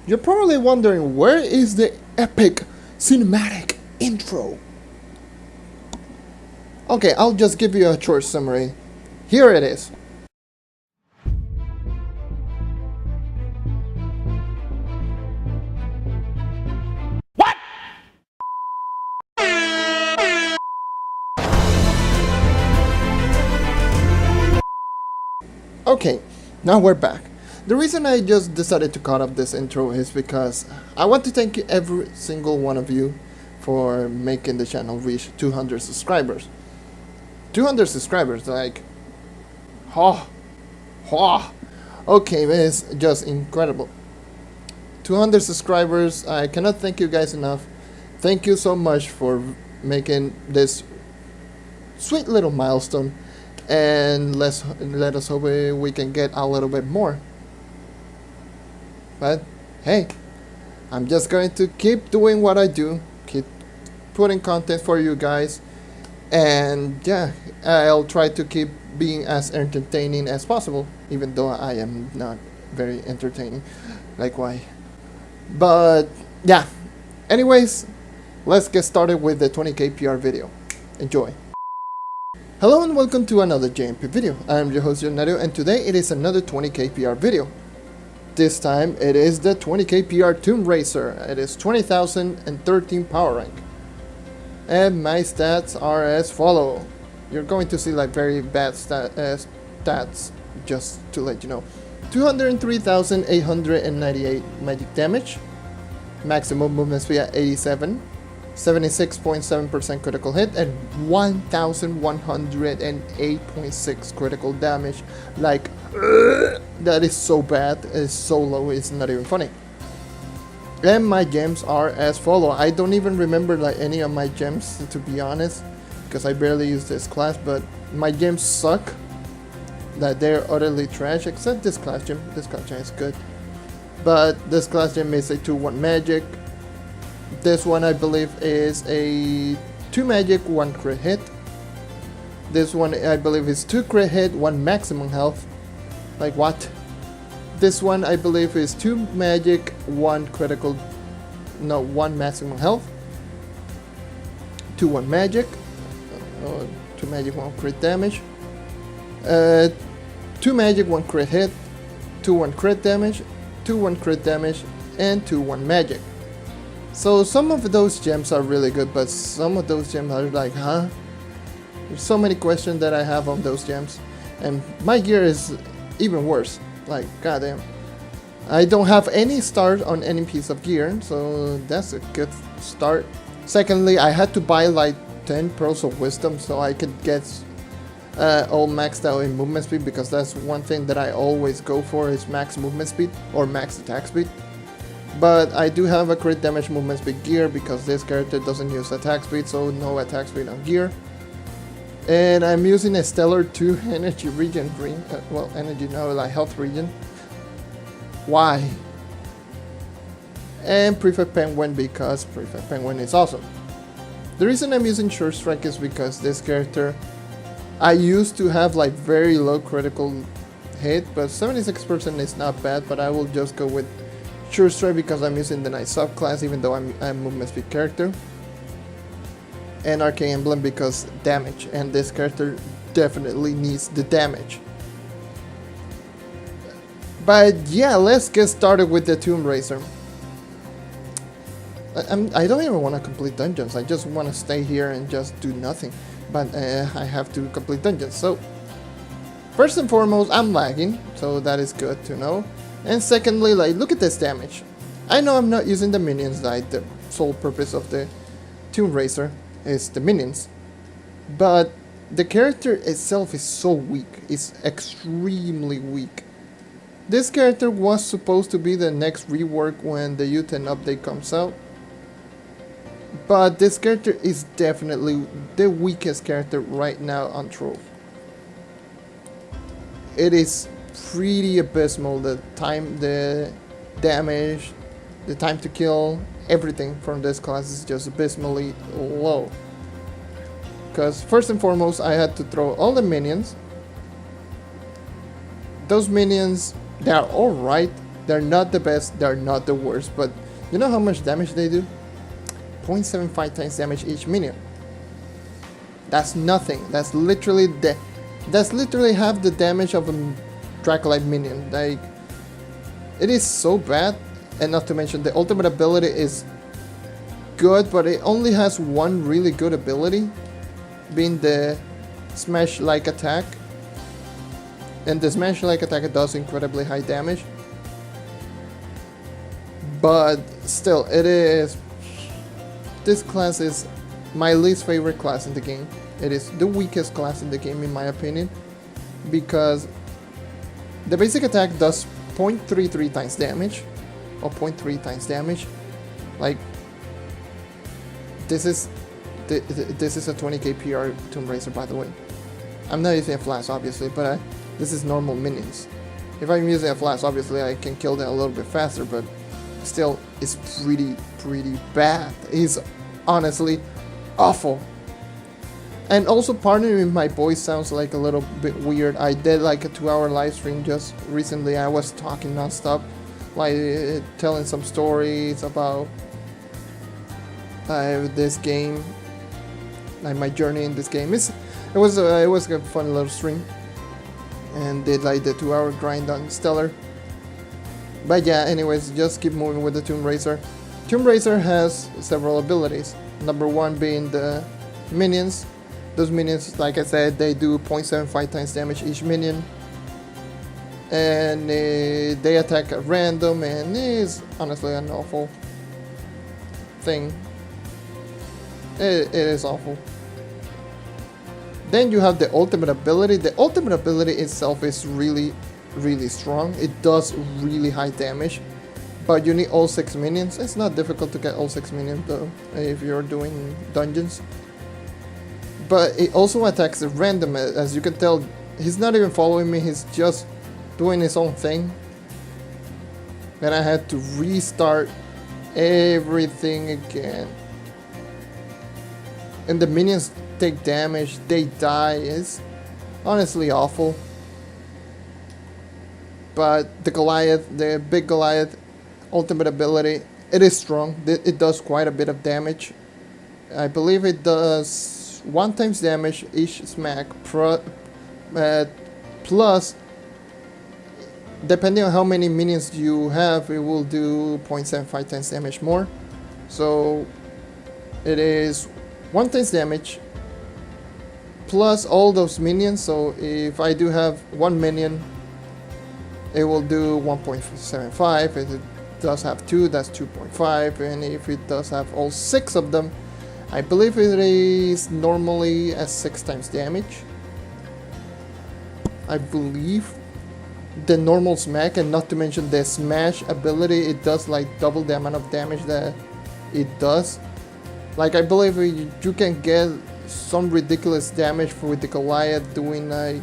You're probably wondering, where is the epic cinematic intro? Okay, I'll just give you a short summary. Here it is. What? Okay, now we're back. The reason I just decided to cut up this intro is because I want to thank every single one of you for making the channel reach 200 subscribers. 200 subscribers, like, okay, it's just incredible. 200 subscribers, I cannot thank you guys enough. Thank you so much for making this sweet little milestone, and let us hope we can get a little bit more. But hey, I'm just going to keep doing what I do, keep putting content for you guys, and yeah, I'll try to keep being as entertaining as possible, even though I am not very entertaining. Like, why? But yeah, anyways, let's get started with the 20k PR video. Enjoy. Hello and welcome to another JNMG video. I am your host JonNario, and today it is another 20k PR video. This time it is the 20k PR Tomb Racer. It is 20,013 power rank. And my stats are as follow. You're going to see like very bad stats, just to let you know. 203,898 magic damage, maximum movement speed at 87, 76.7% critical hit, and 1,108.6 critical damage. Like, that is so bad, it's so low, it's not even funny. And my gems are as follow. I don't even remember like any of my gems, to be honest, because I barely use this class, but my gems suck. That they're utterly trash, except this class gem. This class gem is good, but this class gem is a 2-1 magic. This one I believe is a 2 magic, 1 crit hit. This one I believe is 2 crit hit, 1 maximum health. Like, what? This one I believe is 2 magic, 1 critical, no, 1 maximum health. 2-1 magic, 2 magic, 1 crit damage. 2 magic, 1 crit hit, 2-1 crit damage, 2-1 crit damage, and 2-1 magic. So some of those gems are really good, but some of those gems are like, huh? There's so many questions that I have on those gems, and my gear is even worse. Like, goddamn, I don't have any start on any piece of gear, so that's a good start. Secondly, I had to buy like 10 pearls of wisdom so I could get all maxed out in movement speed, because that's one thing that I always go for, is max movement speed or max attack speed. But I do have a crit damage movement speed gear because this character doesn't use attack speed, so no attack speed on gear. And I'm using a Stellar 2 energy regen green, well, energy, no, like health regen. Why? And Prefect Penguin, because Prefect Penguin is awesome. The reason I'm using Sure Strike is because this character, I used to have like very low critical hit, but 76% is not bad, but I will just go with Sure Strike because I'm using the nice subclass, even though I'm a movement speed character. And Arcane Emblem because damage, and this character definitely needs the damage. But yeah, let's get started with the Tomb Racer. I don't even want to complete dungeons, I just want to stay here and just do nothing. But I have to complete dungeons, so first and foremost, I'm lagging, so that is good to know. And secondly, like, look at this damage. I know I'm not using the minions, like the sole purpose of the Tomb Racer is the minions, but the character itself is so weak. It's extremely weak. This character was supposed to be the next rework when the U10 update comes out, but this character is definitely the weakest character right now on Trove. It is pretty abysmal. The time, the damage, the time to kill, everything from this class is just abysmally low. Because first and foremost, I had to throw all the minions. Those minions, they are alright, They're not the best, they're not the worst, but you know how much damage they do? 0.75 times damage each minion. That's nothing. That's literally half the damage of a Dracolite minion. Like, it is so bad, and not to mention the ultimate ability is good, but it only has one really good ability, being the smash-like attack. And the smash-like attack does incredibly high damage. But still, this class is my least favorite class in the game. It is the weakest class in the game in my opinion, because the basic attack does 0.33 times damage, or 0.3 times damage. Like, this is a 20k PR Tomb Raiser, by the way. I'm not using a flash obviously, but this is normal minions. If I'm using a flash, obviously I can kill them a little bit faster, but still, it's pretty bad. It's honestly awful. And also, pardon me if my voice sounds like a little bit weird. I did like a 2-hour live stream just recently. I was talking non-stop, like telling some stories about this game, like my journey in this game. It was a fun little stream, and did like the 2-hour grind on Stellar. But yeah, anyways, just keep moving with the Tomb Raiser. Tomb Raiser has several abilities. Number one being the minions. Those minions, like I said, they do 0.75 times damage each minion. And they attack at random, and it's honestly an awful thing. It is awful. Then you have the ultimate ability. The ultimate ability itself is really strong. It does really high damage, but you need all 6 minions. It's not difficult to get all 6 minions though, if you're doing dungeons. But it also attacks at random. As you can tell, he's not even following me, he's just doing his own thing. And I had to restart everything again. And the minions take damage, they die. It's honestly awful. But the Goliath, the big Goliath ultimate ability, it is strong. It does quite a bit of damage. I believe it does 1 times damage each smack, plus, depending on how many minions you have, it will do 0.75 times damage more. So it is 1 times damage plus all those minions. So if I do have 1 minion, it will do 1.75. If it does have 2, that's 2.5. And if it does have all 6 of them, I believe it is normally at 6 times damage. I believe the normal smack, and not to mention the smash ability, it does like double the amount of damage that it does. Like, I believe you can get some ridiculous damage with the Goliath doing like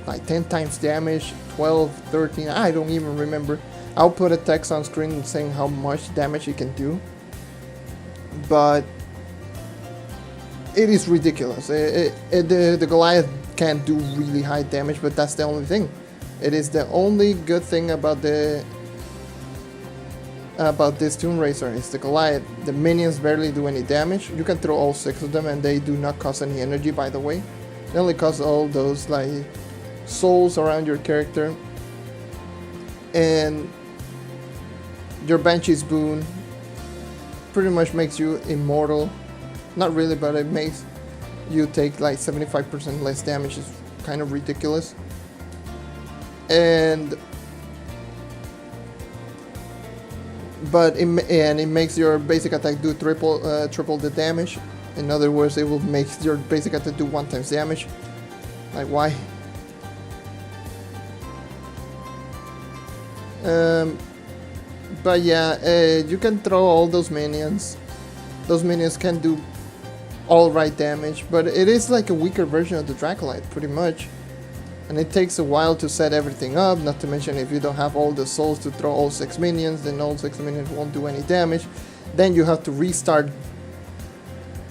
like 10 times damage, 12, 13, I don't even remember. I'll put a text on screen saying how much damage it can do, but it is ridiculous. The Goliath can do really high damage, but that's the only thing. It is the only good thing about this Tomb Raiser is the Goliath. The minions barely do any damage. You can throw all 6 of them and they do not cost any energy, by the way. They only cost all those like souls around your character. And your Banshee's boon pretty much makes you immortal. Not really, but it makes you take like 75% less damage. It's kind of ridiculous. But it makes your basic attack do triple the damage. In other words, it will make your basic attack do 1 times damage. Like, why? But yeah, you can throw all those minions. Those minions can do all right damage, but it is like a weaker version of the Dracolite, pretty much. And it takes a while to set everything up, not to mention if you don't have all the souls to throw all 6 minions, then all 6 minions won't do any damage. Then you have to restart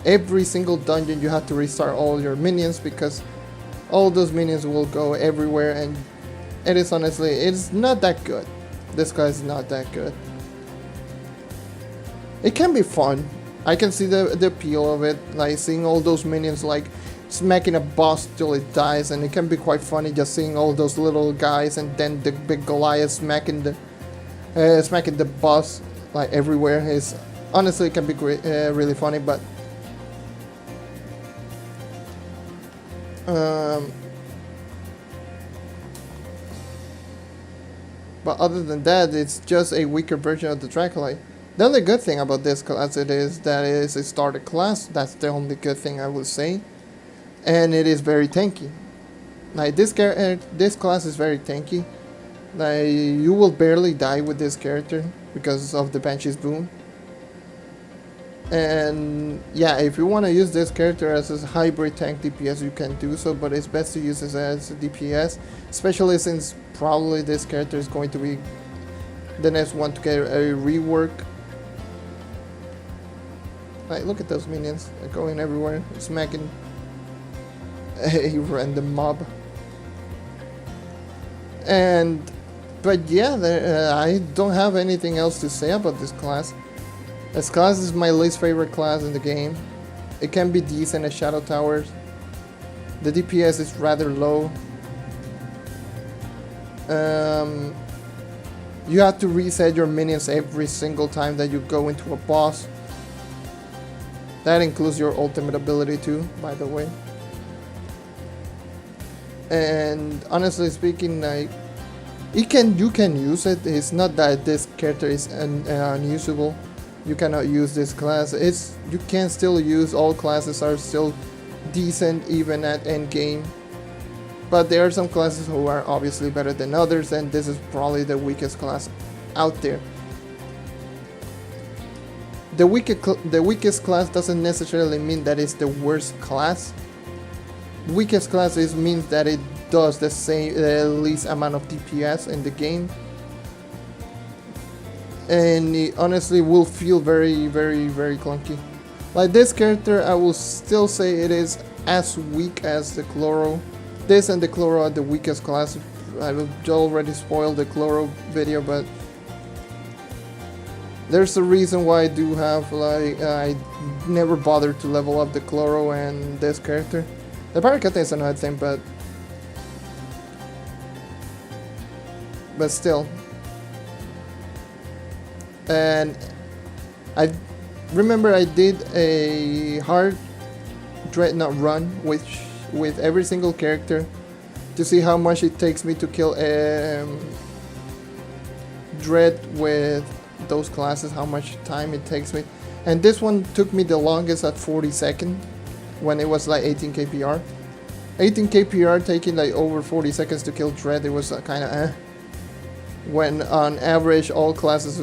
every single dungeon, you have to restart all your minions because all those minions will go everywhere, and it is honestly, it's not that good. This class is not that good. It can be fun. I can see the appeal of it, like seeing all those minions like smacking a boss till it dies, and it can be quite funny just seeing all those little guys and then the big Goliath smacking the boss like everywhere. Is honestly, it can be great, really funny, but other than that, it's just a weaker version of the Nicolai. The only good thing about this class is that it is a starter class. That's the only good thing I will say. And it is very tanky. Like this class is very tanky. Like you will barely die with this character because of the Banshee's boom. And yeah, if you want to use this character as a hybrid tank DPS, you can do so, but it's best to use it as a DPS, especially since probably this character is going to be the next one to get a rework. Like, look at those minions, they're going everywhere, smacking a random mob. But yeah, I don't have anything else to say about this class. This class is my least favorite class in the game. It can be decent at Shadow Towers. The DPS is rather low. You have to reset your minions every single time that you go into a boss. That includes your ultimate ability too, by the way. And honestly speaking, like, you can use it. It's not that this character is unusable. You cannot use this class. You can still use. All classes are still decent even at end game. But there are some classes who are obviously better than others, and this is probably the weakest class out there. The weakest class doesn't necessarily mean that it's the worst class. The weakest class means that it does the least amount of DPS in the game. And it honestly will feel very, very, very clunky. Like this character, I will still say it is as weak as the Chloro. This and the Chloro are the weakest class. I already spoiled the Chloro video, but there's a reason why I do have, like, I never bothered to level up the Chloro and this character. The Paracata is another thing, but still. And I remember I did a hard Dreadnought run with every single character to see how much it takes me to kill Dread with those classes, how much time it takes me. And this one took me the longest at 40 seconds when it was like 18 kpr. 18 kpr taking like over 40 seconds to kill Dread, it was kind of when on average all classes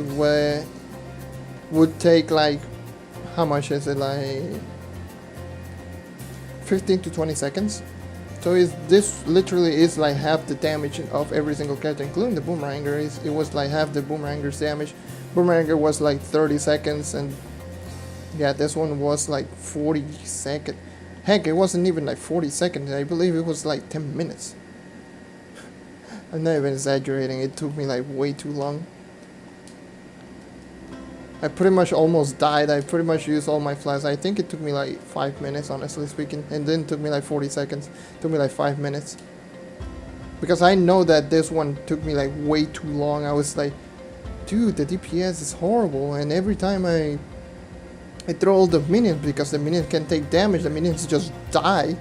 would take like, how much is it, like 15 to 20 seconds. So this literally is like half the damage of every single character, including the Boomeranger. It was like half the Boomeranger's damage. Boomeranger was like 30 seconds, and yeah, this one was like 40 seconds. Heck, it wasn't even like 40 seconds. I believe it was like 10 minutes. I'm not even exaggerating, it took me like way too long. I pretty much almost died. I pretty much used all my flasks. I think it took me like 5 minutes, honestly speaking. And then it took me like 40 seconds. It took me like 5 minutes. Because I know that this one took me like way too long. I was like, dude, the DPS is horrible. And every time I throw all the minions, because the minions can take damage, the minions just die.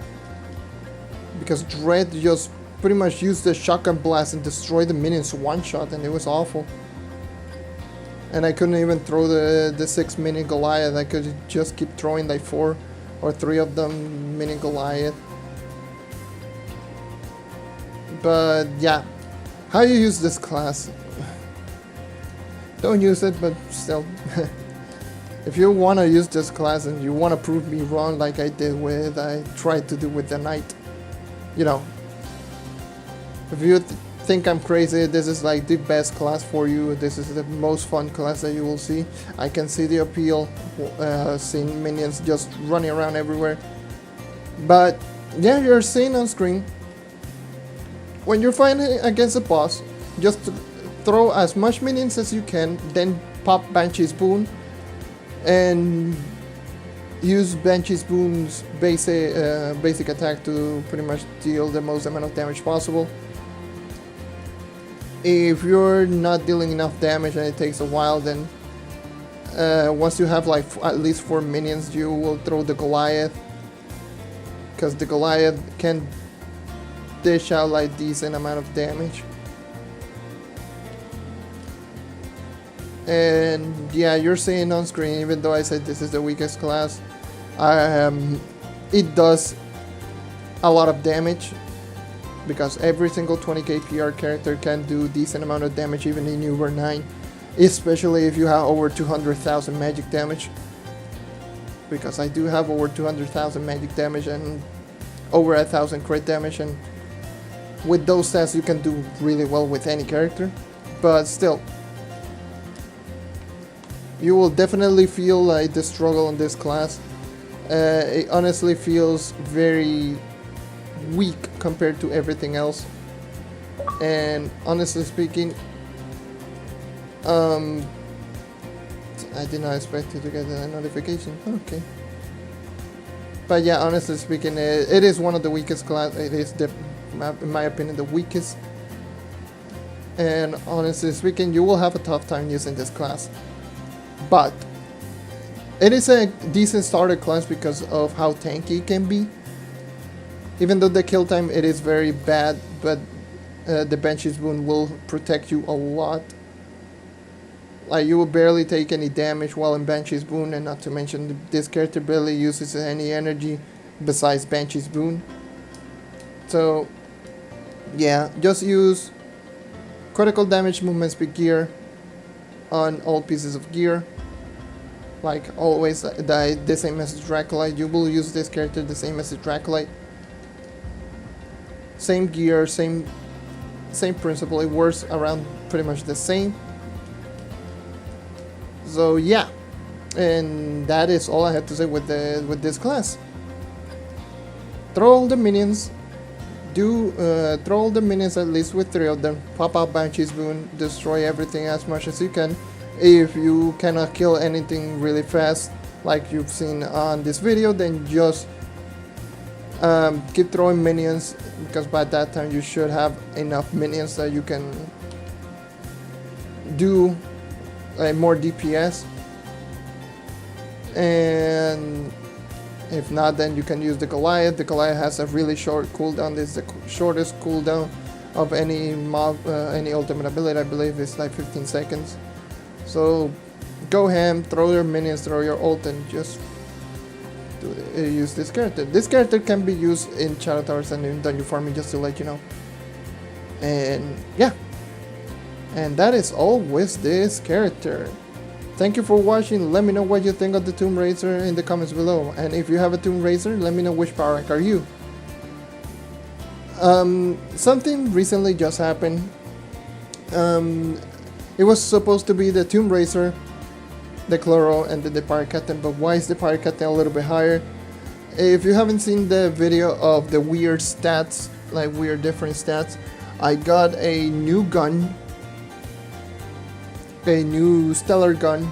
Because Dread just pretty much used the shotgun blast and destroyed the minions one shot, and it was awful. And I couldn't even throw the 6-minute Goliath. I could just keep throwing like 4 or 3 of them mini Goliath. But yeah, how you use this class? Don't use it, but still. If you want to use this class and you want to prove me wrong like I tried to do with the Knight, you know, if you think I'm crazy, this is like the best class for you. This is the most fun class that you will see. I can see the appeal, seeing minions just running around everywhere. But yeah, you're seeing on screen when you're fighting against a boss, just throw as much minions as you can, then pop Banshee's Boon, and use Banshee's Boon's basic attack to pretty much deal the most amount of damage possible. If you're not dealing enough damage and it takes a while, then once you have like at least 4 minions, you will throw the Goliath, because the Goliath can dish out like decent amount of damage. And yeah, you're seeing on screen, even though I said this is the weakest class, it does a lot of damage, because every single 20k PR character can do decent amount of damage even in Uber 9, especially if you have over 200,000 magic damage, because I do have over 200,000 magic damage and over 1,000 crit damage, and with those stats you can do really well with any character. But still, you will definitely feel like the struggle in this class. It honestly feels very weak compared to everything else, and honestly speaking, I did not expect to get a notification. Okay. But yeah, honestly speaking, it is one of the weakest class. It is, in my opinion, the weakest. And honestly speaking, you will have a tough time using this class. But it is a decent starter class because of how tanky it can be. Even though the kill time it is very bad, but the Banshee's Boon will protect you a lot. Like, you will barely take any damage while in Banshee's Boon, and not to mention this character barely uses any energy besides Banshee's Boon. So yeah, just use critical damage movement speed gear on all pieces of gear. Like always, the same as Draculite, you will use this character the same as Draculite. Same gear, same principle, it works around pretty much the same. So yeah, and that is all I have to say with this class. Throw all the minions, throw all the minions at least with 3 of them, pop out Banshee's Boon, destroy everything as much as you can. If you cannot kill anything really fast like you've seen on this video, then just keep throwing minions, because by that time you should have enough minions that you can do more DPS. And if not, then you can use the Goliath. The Goliath has a really short cooldown. This is the shortest cooldown of any mob, any ultimate ability. I believe it's like 15 seconds. So go ham, throw your minions, throw your ult, and just use this character. This character can be used in Shadow Towers and in Dungeon Farming, just to let you know. And yeah, and that is all with this character. Thank you for watching. Let me know what you think of the Tomb Raiser in the comments below. And if you have a Tomb Raiser, let me know which power rank are you. Something recently just happened. It was supposed to be the Tomb Raiser, the Chloro, and the Pirate Captain, but why is the Pirate Captain a little bit higher? If you haven't seen the video of the weird stats, like weird different stats, I got a new gun, a new stellar gun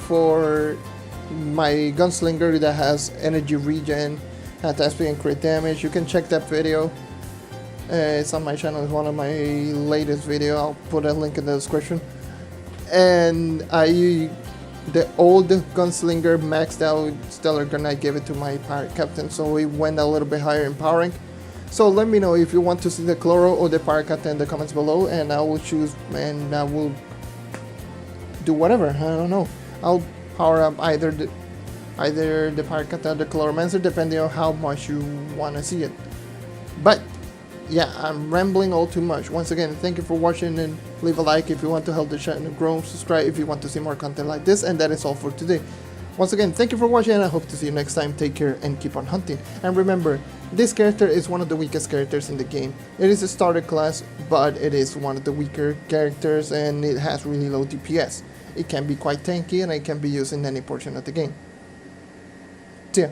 for my gunslinger that has energy regen, attack speed, and crit damage. You can check that video. It's on my channel. It's one of my latest video. I'll put a link in the description. And the old gunslinger maxed out stellar gun, I gave it to my Pirate Captain, so it went a little bit higher in power rank. So let me know if you want to see the Chloro or the Pirate Captain in the comments below, and I will choose, and I will do whatever. I don't know. I'll power up either the Pirate Captain or the Chloromancer, depending on how much you want to see it. But yeah, I'm rambling all too much. Once again, thank you for watching, and leave a like if you want to help the channel grow, subscribe if you want to see more content like this, and that is all for today. Once again, thank you for watching, and I hope to see you next time. Take care and keep on hunting. And remember, this character is one of the weakest characters in the game. It is a starter class, but it is one of the weaker characters, and it has really low DPS. It can be quite tanky, and it can be used in any portion of the game. See ya.